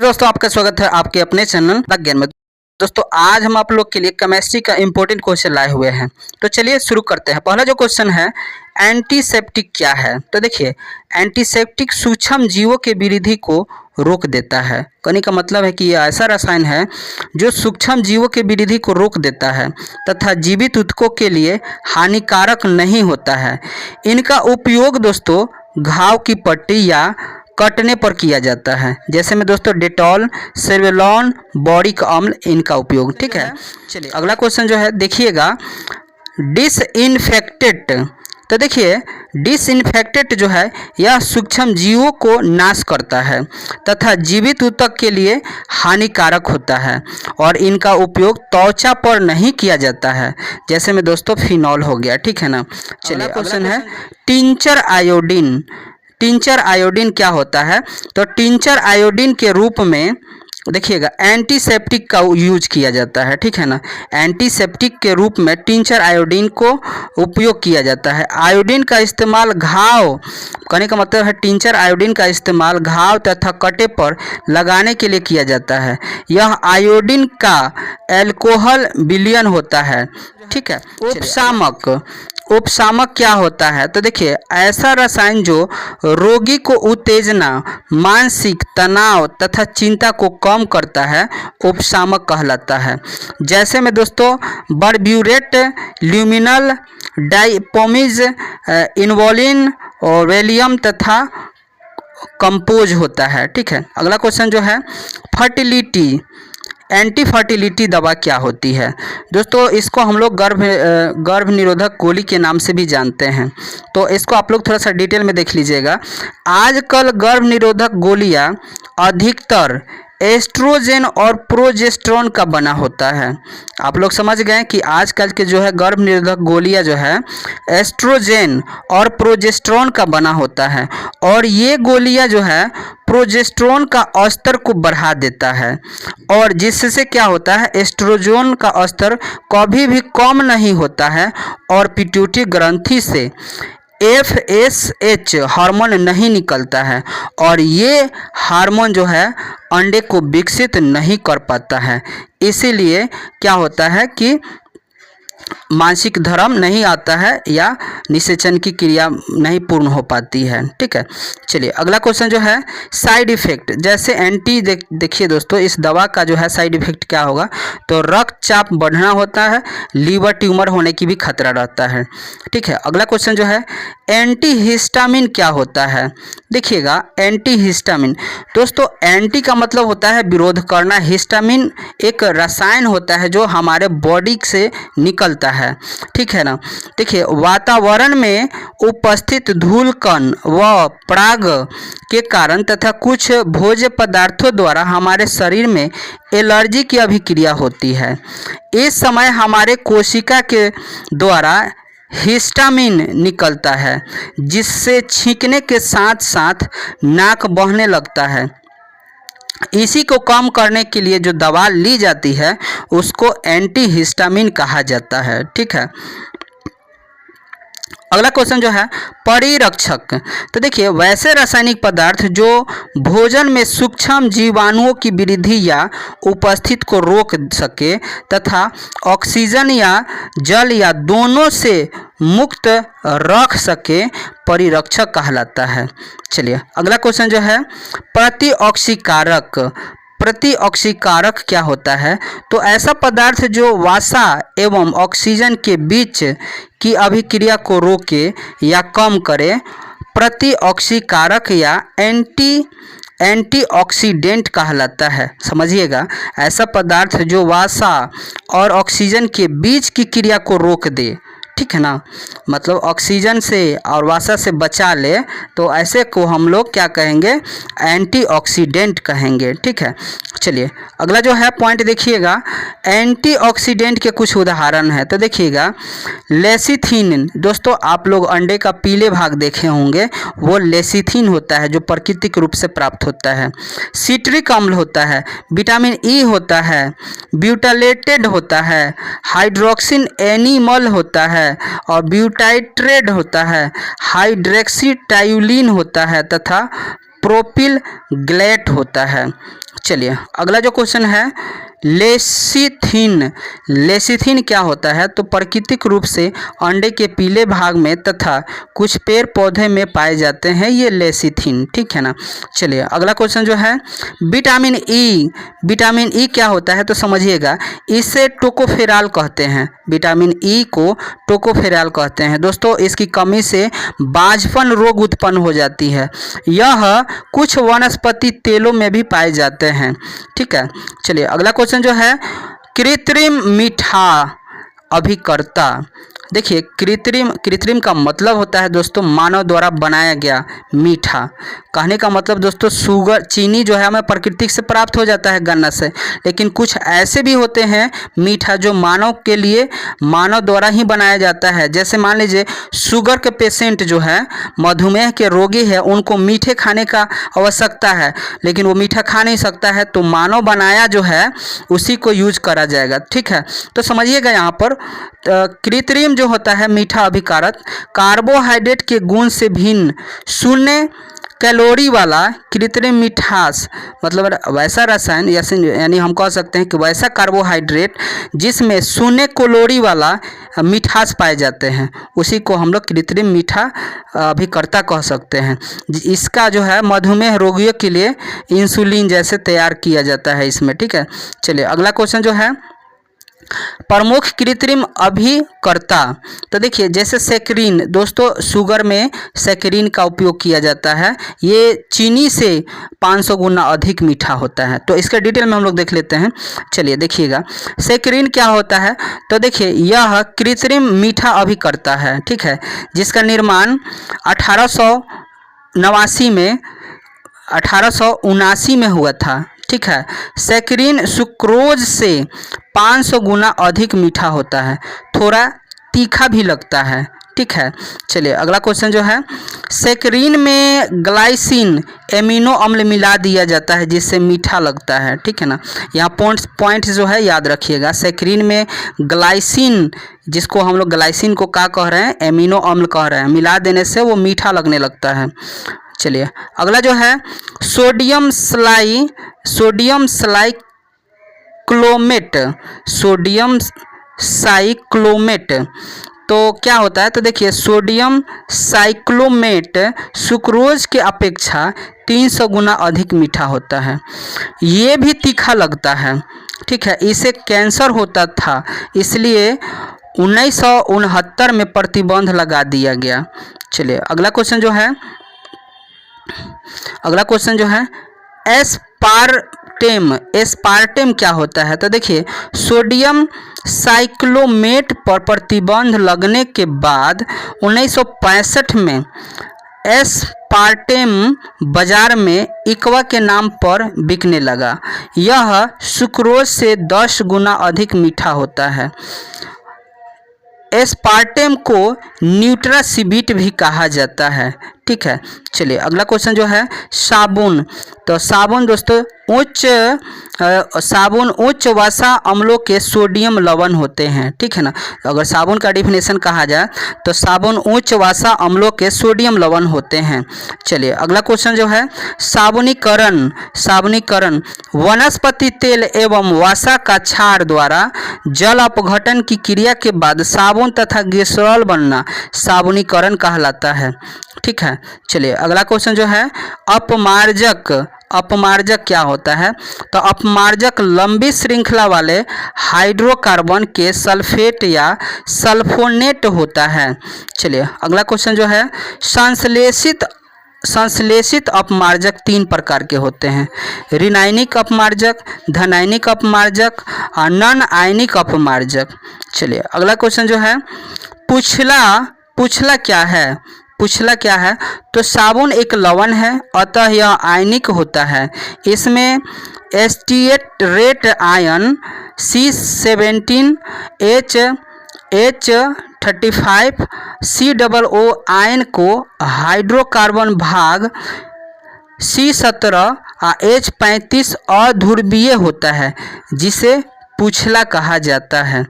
दोस्तों आपका स्वागत है आपके अपने चैनल द ज्ञान में। दोस्तों आज हम आप लोग के लिए केमिस्ट्री का इंपॉर्टेंट क्वेश्चन लाए हुए हैं। तो चलिए शुरू करते हैं। पहला जो क्वेश्चन है, एंटीसेप्टिक क्या है? तो देखिए, एंटीसेप्टिक सूक्ष्म जीवों के वृद्धि को रोक देता है। कहने का मतलब है कि यह ऐसा रसायन है जो सूक्ष्म जीवों के वृद्धि को रोक देता है तथा जीवित ऊतकों के लिए हानिकारक नहीं होता है। इनका उपयोग दोस्तों घाव की पट्टी या कटने पर किया जाता है, जैसे में दोस्तों डेटॉल, सेवलॉन, बॉरिक अम्ल, इनका उपयोग। ठीक है, चलिए अगला क्वेश्चन जो है देखिएगा, डिसइंफेक्टेंट। तो देखिए, डिसइंफेक्टेंट जो है यह सूक्ष्म जीवों को नाश करता है तथा जीवित ऊतक के लिए हानिकारक होता है और इनका उपयोग त्वचा पर नहीं किया जाता है, जैसे में दोस्तों फिनॉल हो गया। ठीक है ना। चलिए क्वेश्चन है, टिंचर आयोडीन। टिंचर आयोडीन क्या होता है? तो टिंचर आयोडीन के रूप में देखिएगा एंटीसेप्टिक का यूज किया जाता है। ठीक है ना। एंटीसेप्टिक के रूप में टिंचर आयोडीन को उपयोग किया जाता है। आयोडीन का इस्तेमाल घाव, कहने का मतलब है टिंचर आयोडीन का इस्तेमाल घाव तथा कटे पर लगाने के लिए किया जाता है। यह आयोडीन का एल्कोहल विलयन होता है। ठीक है। उपशामक, उपशामक क्या होता है? तो देखिए, ऐसा रसायन जो रोगी को उत्तेजना, मानसिक तनाव तथा चिंता को कम करता है, उपशामक कहलाता है। जैसे में दोस्तों बर्ब्यूरेट, ल्यूमिनल, डाइपोमिज, इनवोलिन और वेलियम तथा कंपोज होता है। ठीक है। अगला क्वेश्चन जो है, फर्टिलिटी, एंटी फर्टिलिटी दवा क्या होती है? दोस्तों इसको हम लोग गर्भ निरोधक गोली के नाम से भी जानते हैं। तो इसको आप लोग थोड़ा सा डिटेल में देख लीजिएगा। आजकल गर्भ निरोधक गोलियां अधिकतर एस्ट्रोजेन और प्रोजेस्टेरोन का बना होता है। आप लोग समझ गए कि आजकल के जो है गर्भ निरोधक गोलियां जो है एस्ट्रोजेन और प्रोजेस्टेरोन का बना होता है और ये गोलियां जो है प्रोजेस्टेरोन का स्तर को बढ़ा देता है और जिससे क्या होता है, एस्ट्रोजन का स्तर कभी भी कम नहीं होता है और पिट्यूटरी ग्रंथि से FSH हार्मोन नहीं निकलता है और ये हार्मोन जो है अंडे को विकसित नहीं कर पाता है। इसीलिए क्या होता है कि मानसिक धर्म नहीं आता है या निषेचन की क्रिया नहीं पूर्ण हो पाती है। ठीक है। चलिए अगला क्वेश्चन जो है, साइड इफेक्ट। जैसे एंटी देखिए दोस्तों, इस दवा का जो है साइड इफेक्ट क्या होगा? तो रक्तचाप बढ़ना होता है, लीवर ट्यूमर होने की भी खतरा रहता है। ठीक है। अगला क्वेश्चन जो है, एंटी हिस्टामिन क्या होता है? देखिएगा, एंटी हिस्टामिन दोस्तों, एंटी का मतलब होता है विरोध करना। हिस्टामिन एक रसायन होता है जो हमारे बॉडी से निकलता है। ठीक है ना। देखिए, वातावरण में उपस्थित धूल कण व पराग के कारण तथा कुछ भोज्य पदार्थों द्वारा हमारे शरीर में एलर्जी की अभिक्रिया होती है। इस समय हमारे कोशिका के द्वारा हिस्टामिन निकलता है जिससे छींकने के साथ साथ नाक बहने लगता है। इसी को कम करने के लिए जो दवा ली जाती है उसको एंटी हिस्टामिन कहा जाता है। ठीक है। अगला क्वेश्चन जो है, परिरक्षक। तो देखिए, वैसे रासायनिक पदार्थ जो भोजन में सूक्ष्म जीवाणुओं की वृद्धि या उपस्थिति को रोक सके तथा ऑक्सीजन या जल या दोनों से मुक्त रख सके, परिरक्षक कहलाता है। चलिए अगला क्वेश्चन जो है, प्रतिऑक्सीकारक। प्रतिऑक्सीकारक क्या होता है? तो ऐसा पदार्थ जो वसा एवं ऑक्सीजन के बीच की अभिक्रिया को रोके या कम करे, प्रतिऑक्सीकारक या एंटीऑक्सीडेंट कहलाता है। समझिएगा, ऐसा पदार्थ जो वसा और ऑक्सीजन के बीच की क्रिया को रोक दे। ठीक है ना। मतलब ऑक्सीजन से और वसा से बचा ले, तो ऐसे को हम लोग क्या कहेंगे? एंटीऑक्सीडेंट कहेंगे। ठीक है। चलिए अगला जो है पॉइंट देखिएगा, एंटीऑक्सीडेंट के कुछ उदाहरण है। तो देखिएगा, लेसिथिन। दोस्तों आप लोग अंडे का पीले भाग देखे होंगे, वो लेसिथिन होता है जो प्राकृतिक रूप से प्राप्त होता है। सिट्रिक अम्ल होता है, विटामिन ई होता है, ब्यूटालेटेड होता है, हाइड्रोक्सिन एनिमल होता है और ब्यूटाइट्रेड होता है, हाइड्रेक्सीटाइलिन होता है तथा प्रोपिल ग्लैट होता है। चलिए अगला जो क्वेश्चन है, लेसिथिन। लेसिथिन क्या होता है? तो प्राकृतिक रूप से अंडे के पीले भाग में तथा कुछ पेड़ पौधे में पाए जाते हैं ये लेसिथिन, ठीक है ना। चलिए अगला क्वेश्चन जो है, विटामिन ई। विटामिन ई क्या होता है? तो समझिएगा, इसे टोकोफेरॉल कहते हैं। विटामिन ई को टोकोफेरॉल कहते हैं। दोस्तों इसकी कमी से बांझपन रोग उत्पन्न हो जाती है। यह कुछ वनस्पति तेलों में भी पाए जाते हैं, ठीक है। चलिए अगला क्वेश्चन जो है, कृत्रिम मीठा अभिकर्ता। देखिए कृत्रिम का मतलब होता है दोस्तों मानव द्वारा बनाया गया मीठा। कहने का मतलब दोस्तों शुगर, चीनी जो है हमें प्रकृति से प्राप्त हो जाता है गन्ना से, लेकिन कुछ ऐसे भी होते हैं मीठा जो मानव के लिए मानव द्वारा ही बनाया जाता है। जैसे मान लीजिए शुगर के पेशेंट जो है, मधुमेह के रोगी है, उनको मीठे खाने का आवश्यकता है, लेकिन वो मीठा खा नहीं सकता है, तो मानव बनाया जो है उसी को यूज करा जाएगा, ठीक है। तो समझिएगा यहाँ पर कृत्रिम जो होता है मीठा अभिकारक, कार्बोहाइड्रेट के गुण से भिन्न शून्य कैलोरी वाला कृत्रिम मिठास, मतलब वैसा रसायन यानी हम कह सकते हैं कि वैसा कार्बोहाइड्रेट जिसमें शून्य कैलोरी वाला मिठास पाए जाते हैं, उसी को हम लोग कृत्रिम मीठा अभिकर्ता कह सकते हैं। इसका जो है मधुमेह रोगियों के लिए इंसुलिन जैसे तैयार किया जाता है इसमें, ठीक है। चलिए अगला क्वेश्चन जो है, प्रमुख कृत्रिम अभिकर्ता। तो देखिए जैसे सैकरीन, दोस्तों शुगर में सैकरीन का उपयोग किया जाता है, ये चीनी से 500 गुना अधिक मीठा होता है। तो इसके डिटेल में हम लोग देख लेते हैं। चलिए देखिएगा सैकरीन क्या होता है। तो देखिए यह कृत्रिम मीठा अभिकर्ता है, ठीक है, जिसका निर्माण 1879 में हुआ था, ठीक है। सैकरीन सुक्रोज से 500 गुना अधिक मीठा होता है, थोड़ा तीखा भी लगता है, ठीक है। चलिए अगला क्वेश्चन जो है, सैकरीन में ग्लाइसिन एमिनो अम्ल मिला दिया जाता है जिससे मीठा लगता है, ठीक है ना। यहाँ पॉइंट जो है याद रखिएगा, सैकरीन में ग्लाइसिन, जिसको हम लोग ग्लाइसिन को क्या कह रहे हैं, एमिनो अम्ल कह रहे हैं, मिला देने से वो मीठा लगने लगता है। चलिए अगला जो है, सोडियम साइक्लोमेट। सोडियम साइक्लोमेट तो क्या होता है? तो देखिए सोडियम साइक्लोमेट सुक्रोज के अपेक्षा 300 गुना अधिक मीठा होता है। ये भी तीखा लगता है, ठीक है। इसे कैंसर होता था, इसलिए 1969 में प्रतिबंध लगा दिया गया। चलिए अगला क्वेश्चन जो है, एस्पार्टेम क्या होता है? तो देखिए सोडियम साइक्लोमेट पर प्रतिबंध लगने के बाद 1965 में एस्पार्टेम बाजार में इक्वा के नाम पर बिकने लगा। यह सुक्रोज से 10 गुना अधिक मीठा होता है। एस्पार्टेम को न्यूट्रासिबिट भी कहा जाता है, ठीक है। चलिए अगला क्वेश्चन जो है, साबुन। तो साबुन दोस्तों उच्च वसा अम्लों के सोडियम लवण होते हैं, ठीक है ना। अगर साबुन का डिफिनेशन कहा जाए तो साबुन उच्च वसा अम्लों के सोडियम लवण होते हैं। चलिए अगला क्वेश्चन जो है, साबुनीकरण वनस्पति तेल एवं वसा का क्षार द्वारा जल अपघटन की क्रिया के बाद साबुन तथा ग्लिसरॉल बनना साबुनीकरण कहलाता है, ठीक है। चलिए अगला क्वेश्चन जो है, अपमार्जक क्या होता है? तो अपमार्जक लंबी श्रृंखला वाले हाइड्रोकार्बन के सल्फेट या सल्फोनेट होता है। चलिए अगला क्वेश्चन जो है, संश्लेषित अपमार्जक 3 प्रकार के होते हैं, ऋणायनिक अपमार्जक, धनायनिक अपमार्जक और नॉन आयनिक अपमार्जक। चलिए अगला क्वेश्चन जो है, पुछला क्या है? तो साबुन एक लवण है, अतः यह आयनिक होता है। इसमें एस्टिएट आयन C17H35 COO आयन को हाइड्रोकार्बन भाग C17 और H35 अध्रुवीय होता है, जिसे पूछला कहा जाता है।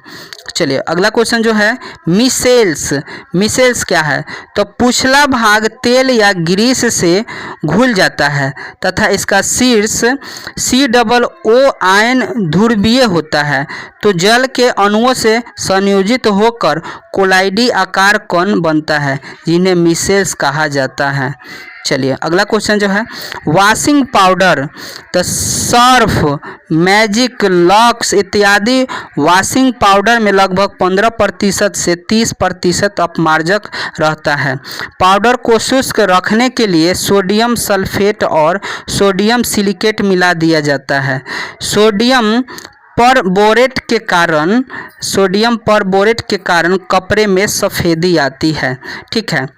चलिए अगला क्वेश्चन जो है मिसेल्स क्या है? तो पूछला भाग तेल या ग्रीस से घुल जाता है तथा इसका शीर्ष COO आयन ध्रुवीय होता है, तो जल के अणुओं से संयोजित होकर कोलाइडी आकार कण बनता है, जिन्हें मिसेल्स कहा जाता है। चलिए अगला क्वेश्चन जो है वॉशिंग पाउडर, तो सर्फ, मैजिक, लक्स इत्यादि वॉशिंग पाउडर में लगभग 15% से 30% अपमार्जक रहता है। पाउडर को शुष्क रखने के लिए सोडियम सल्फेट और सोडियम सिलिकेट मिला दिया जाता है। सोडियम परबोरेट के कारण कपड़े में सफ़ेदी आती है। ठीक है।